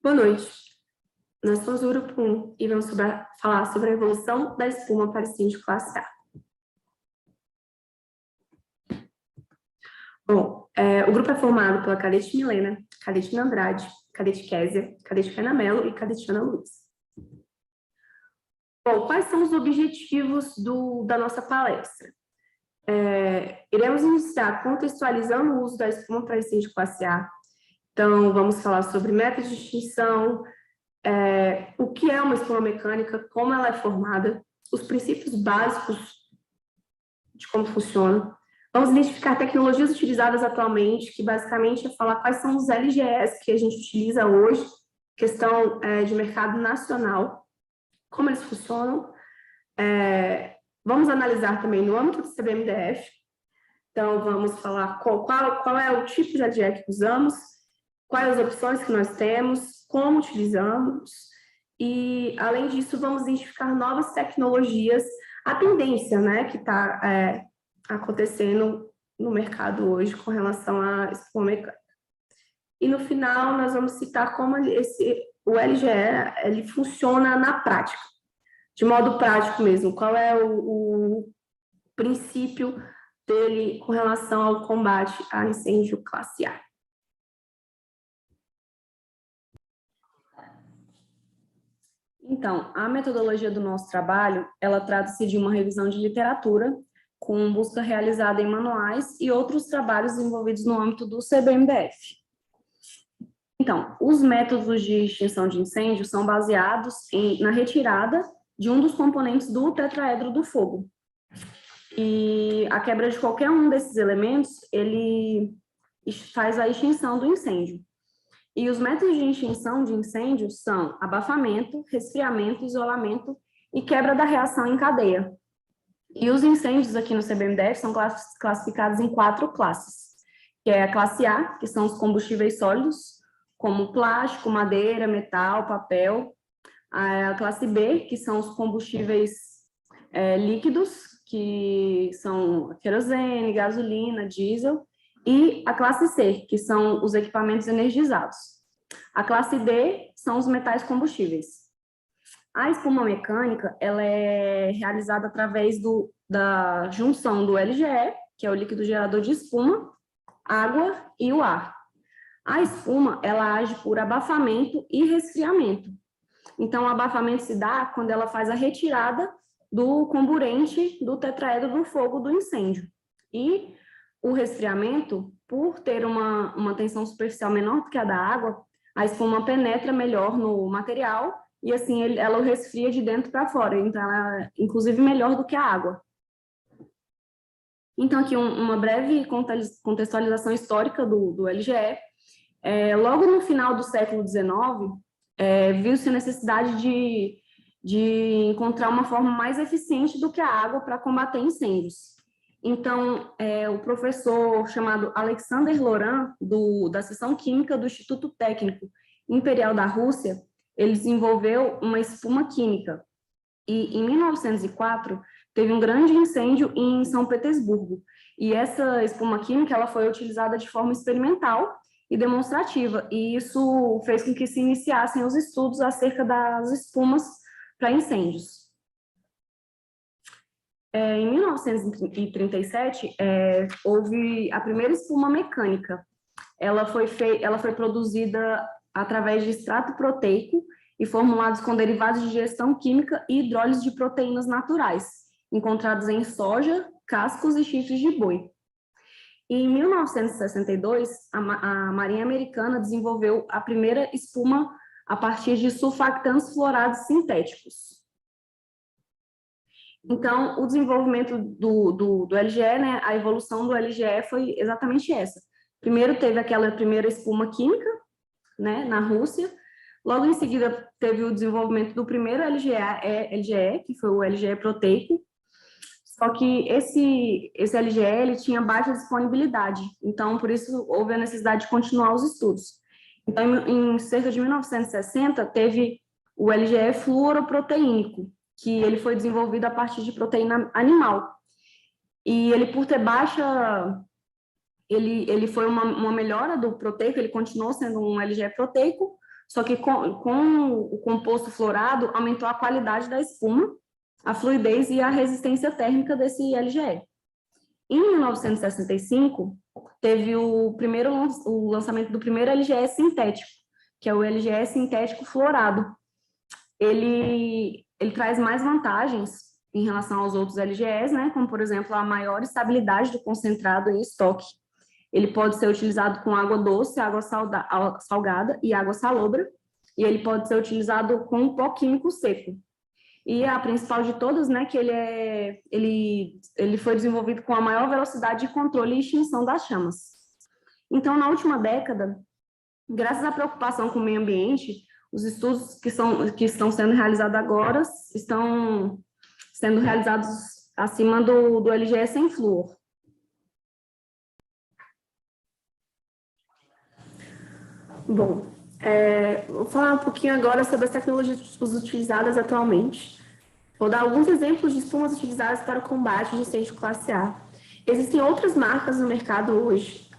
Boa noite. Nós somos o Grupo 1 e vamos falar sobre a evolução da espuma para incêndio classe A. Bom, o grupo é formado pela cadete Milena, cadete Andrade, cadete Késia, cadete Fena Mello e cadete Ana Luiz. Bom, quais são os objetivos da nossa palestra? Iremos iniciar contextualizando o uso da espuma para incêndio classe A. Então, vamos falar sobre métodos de extinção, o que é uma espuma mecânica, como ela é formada, os princípios básicos de como funciona. Vamos identificar tecnologias utilizadas atualmente, que basicamente é falar quais são os LGEs que a gente utiliza hoje, questão de mercado nacional, como eles funcionam. Vamos analisar também no âmbito do CBMDF. Então, vamos falar qual é o tipo de LGE que usamos, quais as opções que nós temos, como utilizamos, e, além disso, vamos identificar novas tecnologias, a tendência, né, que está acontecendo no mercado hoje com relação à espuma mecânica. E, no final, nós vamos citar como o LGE ele funciona na prática, de modo prático mesmo, qual é o princípio dele com relação ao combate a incêndio classe A. Então, a metodologia do nosso trabalho, ela trata-se de uma revisão de literatura, com busca realizada em manuais e outros trabalhos envolvidos no âmbito do CBMDF. Então, os métodos de extinção de incêndio são baseados na retirada de um dos componentes do tetraedro do fogo. E a quebra de qualquer um desses elementos, ele faz a extinção do incêndio. E os métodos de extinção de incêndio são abafamento, resfriamento, isolamento e quebra da reação em cadeia. E os incêndios aqui no CBMDF são classificados em 4 classes, que é a classe A, que são os combustíveis sólidos, como plástico, madeira, metal, papel. A classe B, que são os combustíveis líquidos, que são querosene, gasolina, diesel. E a classe C, que são os equipamentos energizados. A classe D são os metais combustíveis. A espuma mecânica, ela é realizada através da junção do LGE, que é o líquido gerador de espuma, água e o ar. A espuma, ela age por abafamento e resfriamento. Então, o abafamento se dá quando ela faz a retirada do comburente do tetraedro do fogo do incêndio. E o resfriamento, por ter uma tensão superficial menor do que a da água, a espuma penetra melhor no material e assim ela o resfria de dentro para fora, então ela é inclusive melhor do que a água. Então aqui uma breve contextualização histórica do LGE. Logo no final do século XIX, viu-se a necessidade de encontrar uma forma mais eficiente do que a água para combater incêndios. Então, o professor chamado Alexander Loran, da seção química do Instituto Técnico Imperial da Rússia, ele desenvolveu uma espuma química. E, em 1904, teve um grande incêndio em São Petersburgo. E essa espuma química ela foi utilizada de forma experimental e demonstrativa. E isso fez com que se iniciassem os estudos acerca das espumas para incêndios. Em 1937, houve a primeira espuma mecânica. Ela foi produzida através de extrato proteico e formulados com derivados de digestão química e hidrólise de proteínas naturais, encontrados em soja, cascos e chifres de boi. E, em 1962, a Marinha Americana desenvolveu a primeira espuma a partir de surfactantes fluorados sintéticos. Então, o desenvolvimento do LGE, né, a evolução do LGE foi exatamente essa. Primeiro teve aquela primeira espuma química, né, na Rússia. Logo em seguida, teve o desenvolvimento do primeiro LGE, que foi o LGE proteico. Só que esse LGE ele tinha baixa disponibilidade. Então, por isso, houve a necessidade de continuar os estudos. Então, em cerca de 1960, teve o LGE fluoroproteínico, que ele foi desenvolvido a partir de proteína animal. E ele, por ter baixa... Ele foi uma melhora do proteico, ele continuou sendo um LGE proteico, Só que com o composto fluorado, aumentou a qualidade da espuma, a fluidez e a resistência térmica desse LGE. Em 1965, teve o lançamento do primeiro LGE sintético, que é o LGE sintético fluorado. Ele traz mais vantagens em relação aos outros LGEs, né? Como, por exemplo, a maior estabilidade do concentrado em estoque. Ele pode ser utilizado com água doce, água salgada e água salobra, e ele pode ser utilizado com pó químico seco. E a principal de todas, né, que ele foi desenvolvido com a maior velocidade de controle e extinção das chamas. Então, na última década, graças à preocupação com o meio ambiente, os estudos que estão sendo realizados agora estão sendo realizados acima do LGE sem flúor. Bom, vou falar um pouquinho agora sobre as tecnologias utilizadas atualmente. Vou dar alguns exemplos de espumas utilizadas para o combate de incêndio classe A. Existem outras marcas no mercado hoje,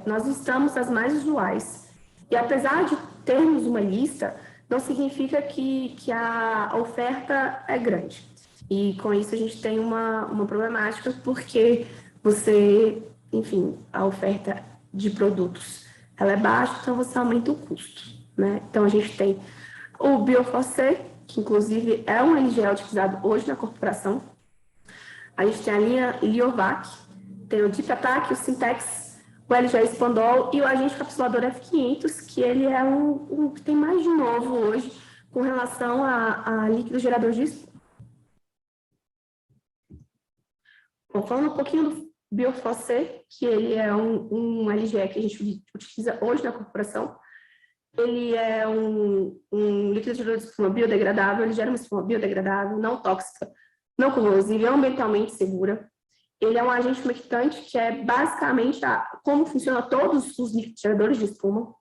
nós listamos as mais usuais. E apesar de termos uma lista, não significa que a oferta é grande. E com isso a gente tem uma problemática, porque enfim, a oferta de produtos ela é baixa, então você aumenta o custo, né? Então a gente tem o Bioforce, que inclusive é um LGE utilizado hoje na corporação. A gente tem a linha Liovac, tem o Dipatac, o Sintex, o LGE Spandol e o agente capsulador F500, que ele é um que tem mais de novo hoje com relação a líquido gerador de espuma. Bom, falando um pouquinho do Bioforce, que ele é um LGE que a gente utiliza hoje na corporação. Ele é um líquido gerador de espuma biodegradável, ele gera uma espuma biodegradável, não tóxica, não corrosiva e ambientalmente segura. Ele é um agente humectante que é basicamente como funcionam todos os líquidos geradores de espuma.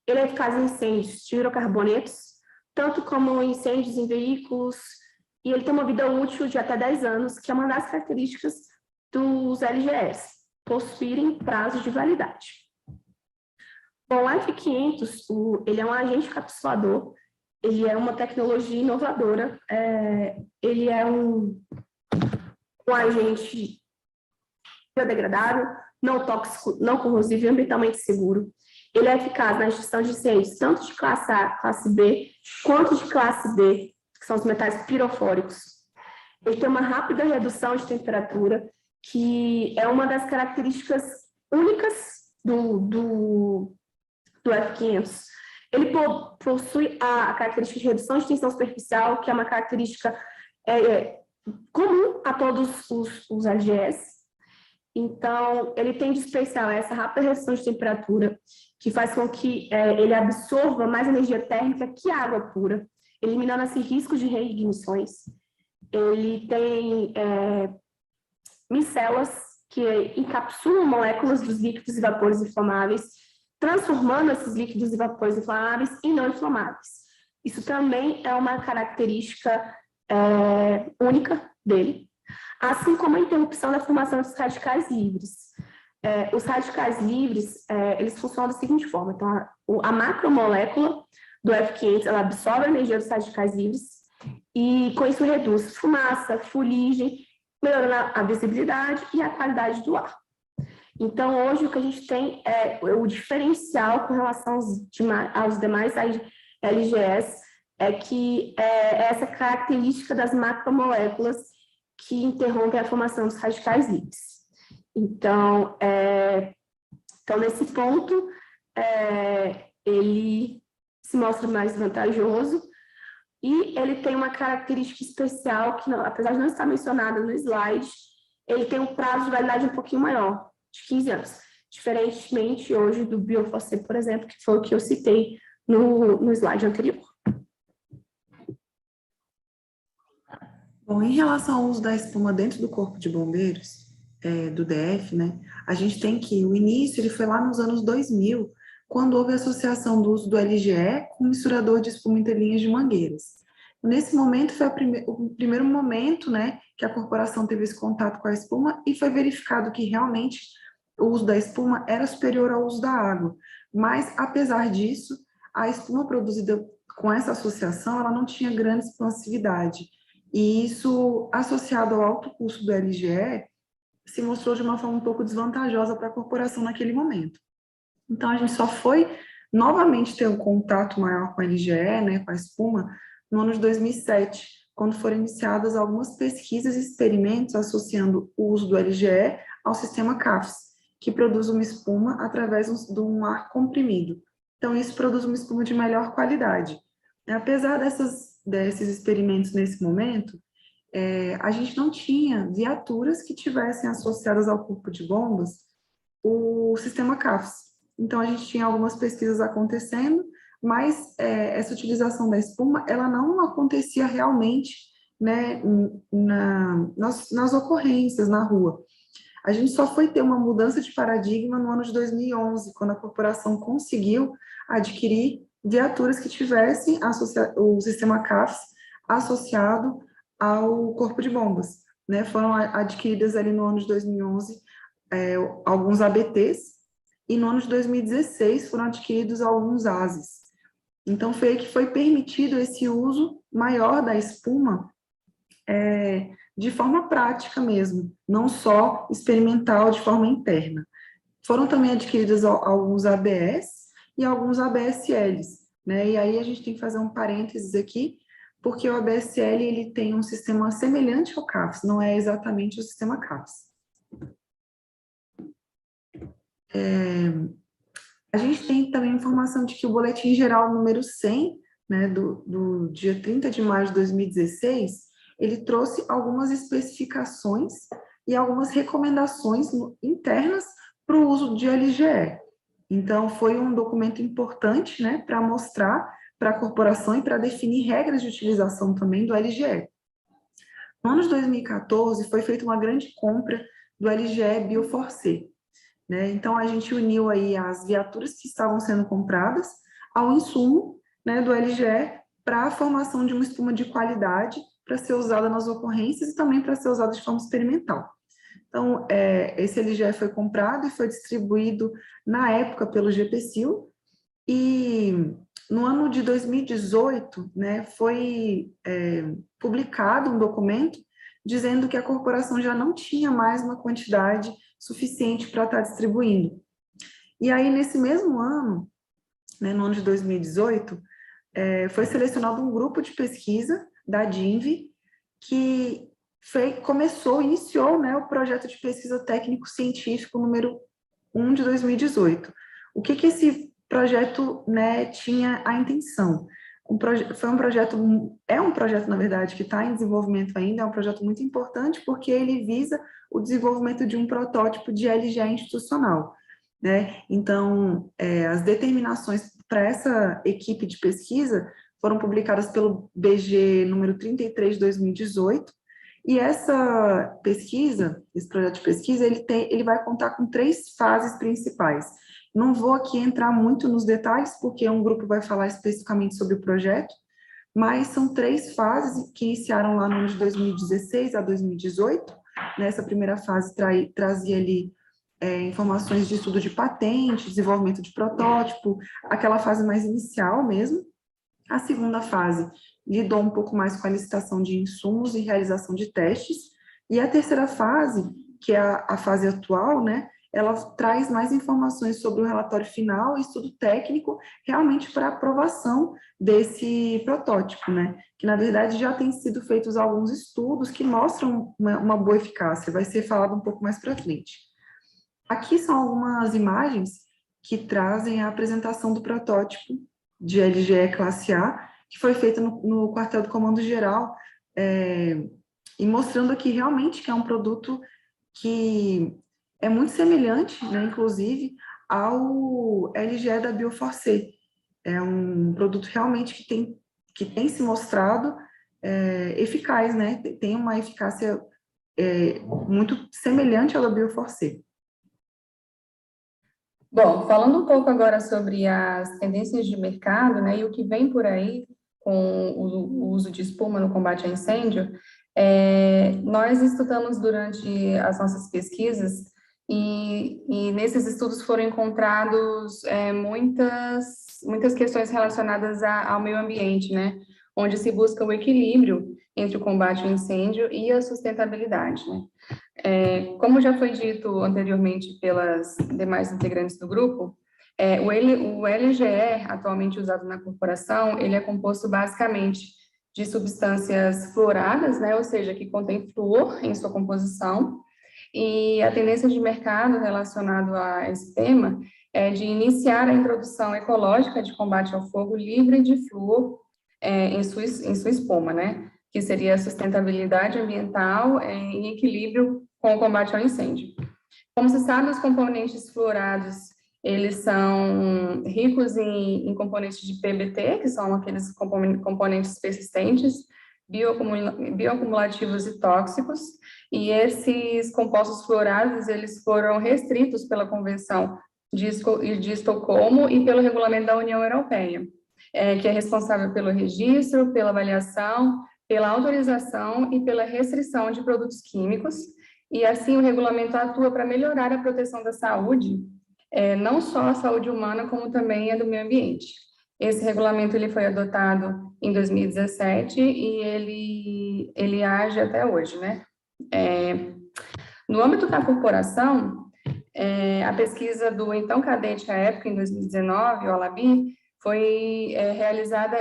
Ele é eficaz em incêndios de hidrocarbonetos, tanto como incêndios em veículos, e ele tem uma vida útil de até 10 anos, que é uma das características dos LGEs, possuírem prazo de validade. Bom, o F500, ele é um agente capsulador, ele é uma tecnologia inovadora, ele é um agente biodegradável, não tóxico, não corrosivo e ambientalmente seguro. Ele é eficaz na extinção de incêndios, tanto de classe A, classe B, quanto de classe D, que são os metais pirofóricos. Ele tem uma rápida redução de temperatura, que é uma das características únicas do F500. Ele possui a característica de redução de tensão superficial, que é uma característica comum a todos os LGEs. Então, ele tem de especial essa rápida redução de temperatura, que faz com que ele absorva mais energia térmica que a água pura, eliminando assim riscos de reignições. Ele tem micelas que encapsulam moléculas dos líquidos e vapores inflamáveis, transformando esses líquidos e vapores inflamáveis em não inflamáveis. Isso também é uma característica única dele, assim como a interrupção da formação dos radicais livres. Os radicais livres, eles funcionam da seguinte forma. Então, a macromolécula do F500, ela absorve a energia dos radicais livres e, com isso, reduz fumaça, fuligem, melhorando a visibilidade e a qualidade do ar. Então, hoje, o que a gente tem é o diferencial com relação aos demais LGEs, é que essa característica das macromoléculas que interrompem a formação dos radicais livres. Então, nesse ponto, ele se mostra mais vantajoso e ele tem uma característica especial que, apesar de não estar mencionada no slide, ele tem um prazo de validade um pouquinho maior, de 15 anos, diferentemente hoje do Bioforce, por exemplo, que foi o que eu citei no slide anterior. Bom, em relação ao uso da espuma dentro do Corpo de Bombeiros, do DF, né, a gente tem que o início ele foi lá nos anos 2000, quando houve a associação do uso do LGE com o misturador de espuma entre linhas de mangueiras. Nesse momento foi o primeiro momento, né, que a corporação teve esse contato com a espuma e foi verificado que realmente o uso da espuma era superior ao uso da água. Mas, apesar disso, a espuma produzida com essa associação, ela não tinha grande expansividade. E isso, associado ao alto custo do LGE, se mostrou de uma forma um pouco desvantajosa para a corporação naquele momento. Então, a gente só foi novamente ter um contato maior com a LGE, né, com a espuma, no ano de 2007, quando foram iniciadas algumas pesquisas e experimentos associando o uso do LGE ao sistema CAFS, que produz uma espuma através de um ar comprimido. Então, isso produz uma espuma de melhor qualidade. Apesar desses experimentos nesse momento, a gente não tinha viaturas que tivessem associadas ao corpo de bombas o sistema CAFS. Então, a gente tinha algumas pesquisas acontecendo, mas essa utilização da espuma, ela não acontecia realmente, né, nas ocorrências, na rua. A gente só foi ter uma mudança de paradigma no ano de 2011, quando a corporação conseguiu adquirir viaturas que tivessem o sistema CAFS associado ao corpo de bombas, né? Foram adquiridas ali no ano de 2011 alguns ABTs, e no ano de 2016 foram adquiridos alguns ASES. Então, foi aí que foi permitido esse uso maior da espuma de forma prática mesmo, não só experimental de forma interna. Foram também adquiridos alguns ABS e alguns ABSLs, né? E aí a gente tem que fazer um parênteses aqui, porque o ABSL ele tem um sistema semelhante ao CAFS, não é exatamente o sistema CAFS. A gente tem também informação de que o Boletim Geral número 100, né, do dia 30 de maio de 2016, ele trouxe algumas especificações e algumas recomendações internas para o uso de LGE. Então, foi um documento importante, né, para mostrar para a corporação e para definir regras de utilização também do LGE. No ano de 2014, foi feita uma grande compra do LGE Bioforce, né? Então, a gente uniu aí as viaturas que estavam sendo compradas ao insumo, né, do LGE para a formação de uma espuma de qualidade para ser usada nas ocorrências e também para ser usada de forma experimental. Então, esse LGE foi comprado e foi distribuído na época pelo GPCIL, e no ano de 2018, né, foi publicado um documento dizendo que a corporação já não tinha mais uma quantidade suficiente para estar distribuindo. E aí, nesse mesmo ano, né, no ano de 2018, foi selecionado um grupo de pesquisa da DINV que iniciou, né, o projeto de pesquisa técnico-científico número 1 de 2018. O que esse projeto, né, tinha a intenção? É um projeto, na verdade, que está em desenvolvimento ainda, é um projeto muito importante porque ele visa o desenvolvimento de um protótipo de LGE institucional, né? Então, as determinações para essa equipe de pesquisa foram publicadas pelo BG número 33 de 2018, e essa pesquisa, esse projeto de pesquisa, ele vai contar com 3 fases principais. Não vou aqui entrar muito nos detalhes, porque um grupo vai falar especificamente sobre o projeto, mas são 3 fases que iniciaram lá no ano de 2016 a 2018. Nessa primeira fase trazia ali informações de estudo de patente, desenvolvimento de protótipo, aquela fase mais inicial mesmo. A segunda fase lidou um pouco mais com a licitação de insumos e realização de testes. E a terceira fase, que é a fase atual, né, ela traz mais informações sobre o relatório final e estudo técnico, realmente para aprovação desse protótipo, né, que na verdade já tem sido feitos alguns estudos que mostram uma boa eficácia, vai ser falado um pouco mais para frente. Aqui são algumas imagens que trazem a apresentação do protótipo de LGE classe A, que foi feita no quartel do Comando Geral, e mostrando aqui realmente que é um produto que é muito semelhante, né, inclusive, ao LGE da Bioforce. É um produto realmente que tem se mostrado eficaz, né, tem uma eficácia muito semelhante à da Bioforce. Bom, falando um pouco agora sobre as tendências de mercado, né, e o que vem por aí com o uso de espuma no combate a incêndio, nós estudamos durante as nossas pesquisas e nesses estudos foram encontrados muitas muitas questões relacionadas ao meio ambiente, né? Onde se busca o equilíbrio entre o combate ao incêndio e a sustentabilidade, né? Como já foi dito anteriormente pelas demais integrantes do grupo, o LGE, atualmente usado na corporação, ele é composto basicamente de substâncias fluoradas, né, ou seja, que contém flúor em sua composição, e a tendência de mercado relacionado a esse tema é de iniciar a introdução ecológica de combate ao fogo livre de flúor em sua espuma, né, que seria a sustentabilidade ambiental em equilíbrio com o combate ao incêndio. Como se sabe, os componentes fluorados, eles são ricos em componentes de PBT, que são aqueles componentes persistentes, bioacumulativos e tóxicos, e esses compostos fluorados, eles foram restritos pela Convenção de Estocolmo e pelo Regulamento da União Europeia, que é responsável pelo registro, pela avaliação, pela autorização e pela restrição de produtos químicos, e assim o regulamento atua para melhorar a proteção da saúde, não só a saúde humana, como também a do meio ambiente. Esse regulamento ele foi adotado em 2017 e ele age até hoje, né? No âmbito da corporação, a pesquisa do então cadete à época, em 2019, o Alabi, foi realizada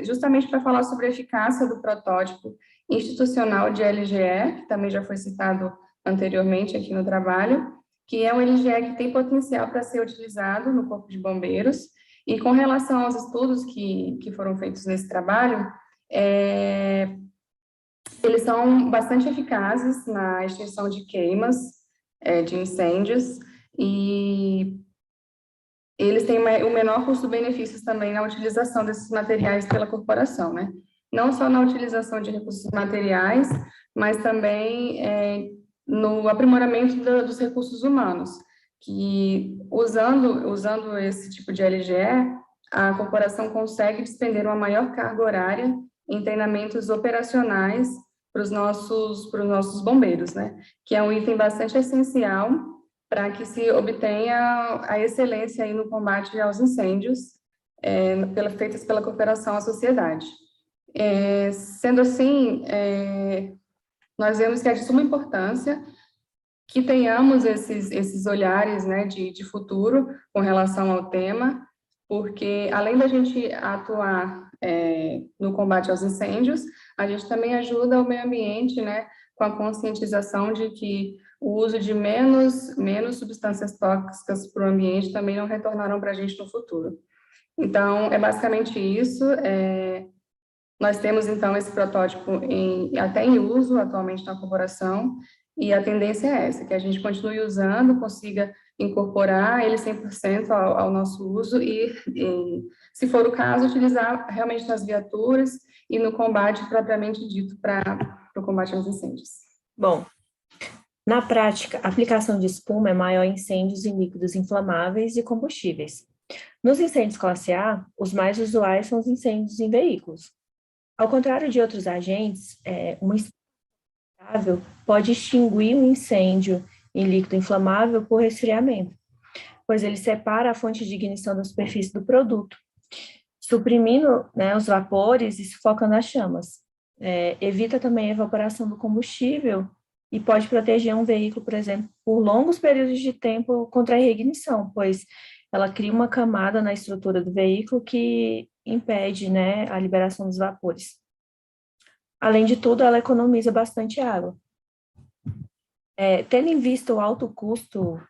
justamente para falar sobre a eficácia do protótipo institucional de LGE, que também já foi citado anteriormente aqui no trabalho, que é um LGE que tem potencial para ser utilizado no Corpo de Bombeiros, e com relação aos estudos que foram feitos nesse trabalho, eles são bastante eficazes na extinção de queimas, de incêndios, e eles têm o menor custo-benefícios também na utilização desses materiais pela corporação, né? Não só na utilização de recursos materiais, mas também no aprimoramento dos recursos humanos, que usando esse tipo de LGE, a corporação consegue despender uma maior carga horária em treinamentos operacionais para os nossos bombeiros, né? Que é um item bastante essencial para que se obtenha a excelência aí no combate aos incêndios, feitas pela cooperação à sociedade. Sendo assim, nós vemos que é de suma importância que tenhamos esses olhares, né, de futuro com relação ao tema, porque além da gente atuar no combate aos incêndios, a gente também ajuda o meio ambiente, né, com a conscientização de que o uso de menos substâncias tóxicas para o ambiente também não retornarão para a gente no futuro. Então, é basicamente isso. Nós temos, então, esse protótipo até em uso atualmente na corporação, e a tendência é essa, que a gente continue usando, consiga incorporar ele 100% ao nosso uso e, se for o caso, utilizar realmente nas viaturas e no combate propriamente dito para o combate aos incêndios. Bom, na prática, a aplicação de espuma é maior em incêndios em líquidos inflamáveis e combustíveis. Nos incêndios classe A, os mais usuais são os incêndios em veículos. Ao contrário de outros agentes, uma espuma pode extinguir um incêndio em líquido inflamável por resfriamento, pois ele separa a fonte de ignição da superfície do produto, suprimindo, né, os vapores e sufocando as chamas. Evita também a evaporação do combustível e pode proteger um veículo, por exemplo, por longos períodos de tempo contra a reignição, pois ela cria uma camada na estrutura do veículo que impede, né, a liberação dos vapores. Além de tudo, ela economiza bastante água. Tendo em vista o alto custo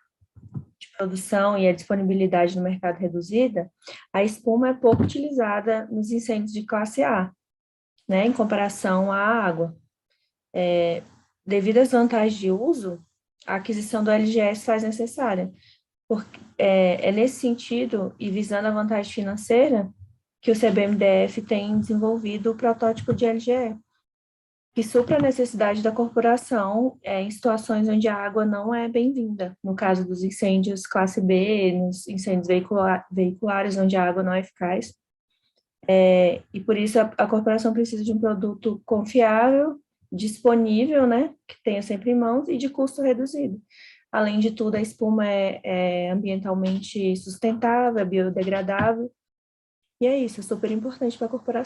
de produção e a disponibilidade no mercado reduzida, a espuma é pouco utilizada nos incêndios de classe A, né, em comparação à água. Devido às vantagens de uso, a aquisição do LGS faz necessária. Porque, nesse sentido, e visando a vantagem financeira, que o CBMDF tem desenvolvido o protótipo de LGE, que supra a necessidade da corporação em situações onde a água não é bem-vinda, no caso dos incêndios classe B, nos incêndios veiculares, onde a água não é eficaz. E por isso a corporação precisa de um produto confiável, disponível, né, que tenha sempre em mãos e de custo reduzido. Além de tudo, a espuma é ambientalmente sustentável, é biodegradável E é isso, é super importante para a corporação.